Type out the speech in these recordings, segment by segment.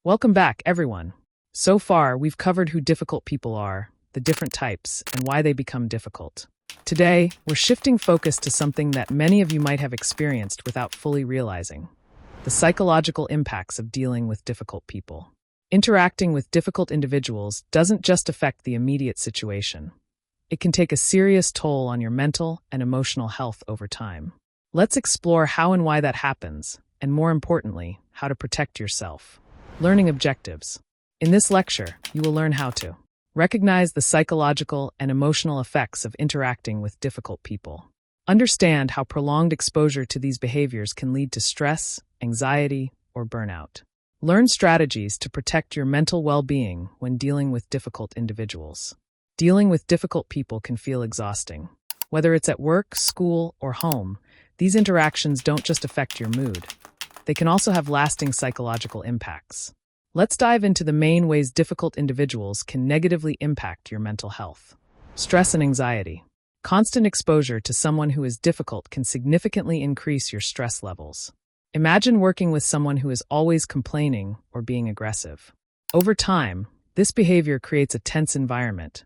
Welcome back, everyone. So far, we've covered who difficult people are, the different types, and why they become difficult. Today, we're shifting focus to something that many of you might have experienced without fully realizing: the psychological impacts of dealing with difficult people. Interacting with difficult individuals doesn't just affect the immediate situation. It can take a serious toll on your mental and emotional health over time. Let's explore how and why that happens, and more importantly, how to protect yourself. Learning objectives. In this lecture, you will learn how to recognize the psychological and emotional effects of interacting with difficult people. Understand how prolonged exposure to these behaviors can lead to stress, anxiety, or burnout. Learn strategies to protect your mental well-being when dealing with difficult individuals. Dealing with difficult people can feel exhausting. Whether it's at work, school, or home, these interactions don't just affect your mood. They can also have lasting psychological impacts. Let's dive into the main ways difficult individuals can negatively impact your mental health. Stress and anxiety. Constant exposure to someone who is difficult can significantly increase your stress levels. Imagine working with someone who is always complaining or being aggressive. Over time, this behavior creates a tense environment,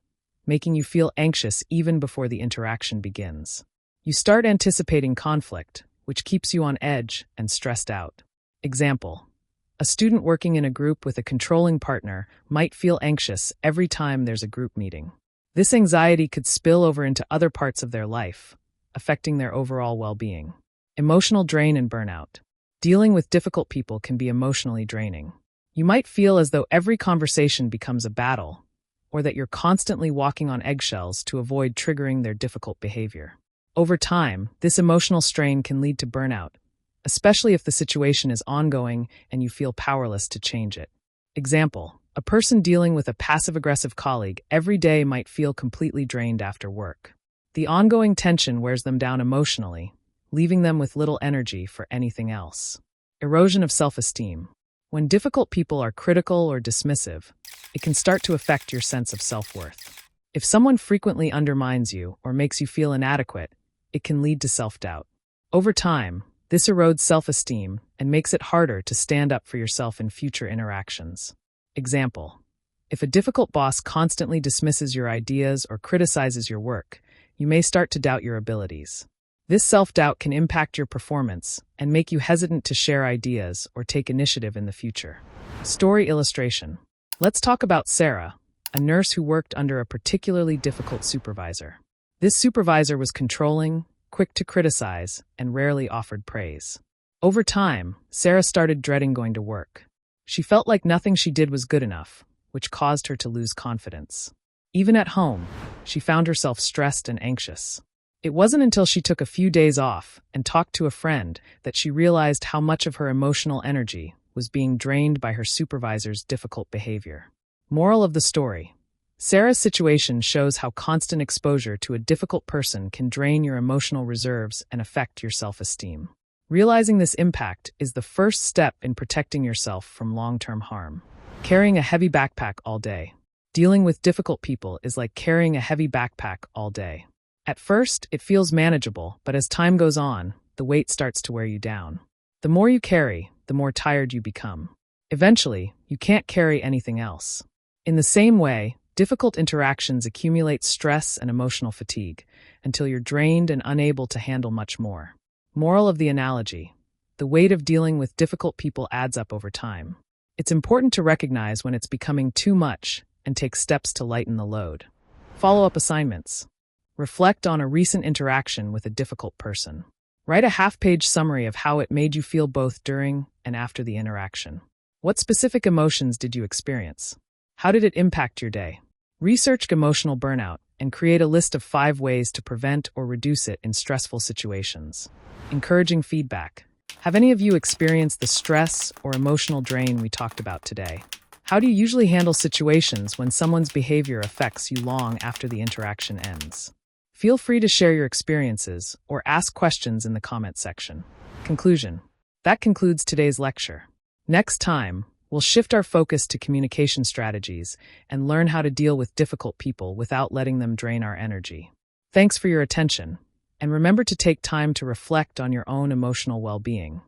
making you feel anxious even before the interaction begins. You start anticipating conflict, which keeps you on edge and stressed out. Example: a student working in a group with a controlling partner might feel anxious every time there's a group meeting. This anxiety could spill over into other parts of their life, affecting their overall well-being. Emotional drain and burnout. Dealing with difficult people can be emotionally draining. You might feel as though every conversation becomes a battle, or that you're constantly walking on eggshells to avoid triggering their difficult behavior. Over time, this emotional strain can lead to burnout, especially if the situation is ongoing and you feel powerless to change it. Example: a person dealing with a passive-aggressive colleague every day might feel completely drained after work. The ongoing tension wears them down emotionally, leaving them with little energy for anything else. Erosion of self-esteem. When difficult people are critical or dismissive, it can start to affect your sense of self-worth. If someone frequently undermines you or makes you feel inadequate, it can lead to self-doubt. Over time, this erodes self-esteem and makes it harder to stand up for yourself in future interactions. Example: if a difficult boss constantly dismisses your ideas or criticizes your work, you may start to doubt your abilities. This self-doubt can impact your performance and make you hesitant to share ideas or take initiative in the future. Story illustration. Let's talk about Sarah, a nurse who worked under a particularly difficult supervisor. This supervisor was controlling, quick to criticize, and rarely offered praise. Over time, Sarah started dreading going to work. She felt like nothing she did was good enough, which caused her to lose confidence. Even at home, she found herself stressed and anxious. It wasn't until she took a few days off and talked to a friend that she realized how much of her emotional energy was being drained by her supervisor's difficult behavior. Moral of the story: Sarah's situation shows how constant exposure to a difficult person can drain your emotional reserves and affect your self-esteem. Realizing this impact is the first step in protecting yourself from long-term harm. Carrying a heavy backpack all day. Dealing with difficult people is like carrying a heavy backpack all day. At first, it feels manageable, but as time goes on, the weight starts to wear you down. The more you carry, the more tired you become. Eventually, you can't carry anything else. In the same way, difficult interactions accumulate stress and emotional fatigue until you're drained and unable to handle much more. Moral of the analogy: the weight of dealing with difficult people adds up over time. It's important to recognize when it's becoming too much and take steps to lighten the load. Follow-up assignments. Reflect on a recent interaction with a difficult person. Write a half-page summary of how it made you feel both during and after the interaction. What specific emotions did you experience? How did it impact your day? Research emotional burnout and create a list of 5 ways to prevent or reduce it in stressful situations. Encouraging feedback. Have any of you experienced the stress or emotional drain we talked about today? How do you usually handle situations when someone's behavior affects you long after the interaction ends? Feel free to share your experiences or ask questions in the comment section. Conclusion. That concludes today's lecture. Next time, we'll shift our focus to communication strategies and learn how to deal with difficult people without letting them drain our energy. Thanks for your attention, and remember to take time to reflect on your own emotional well-being.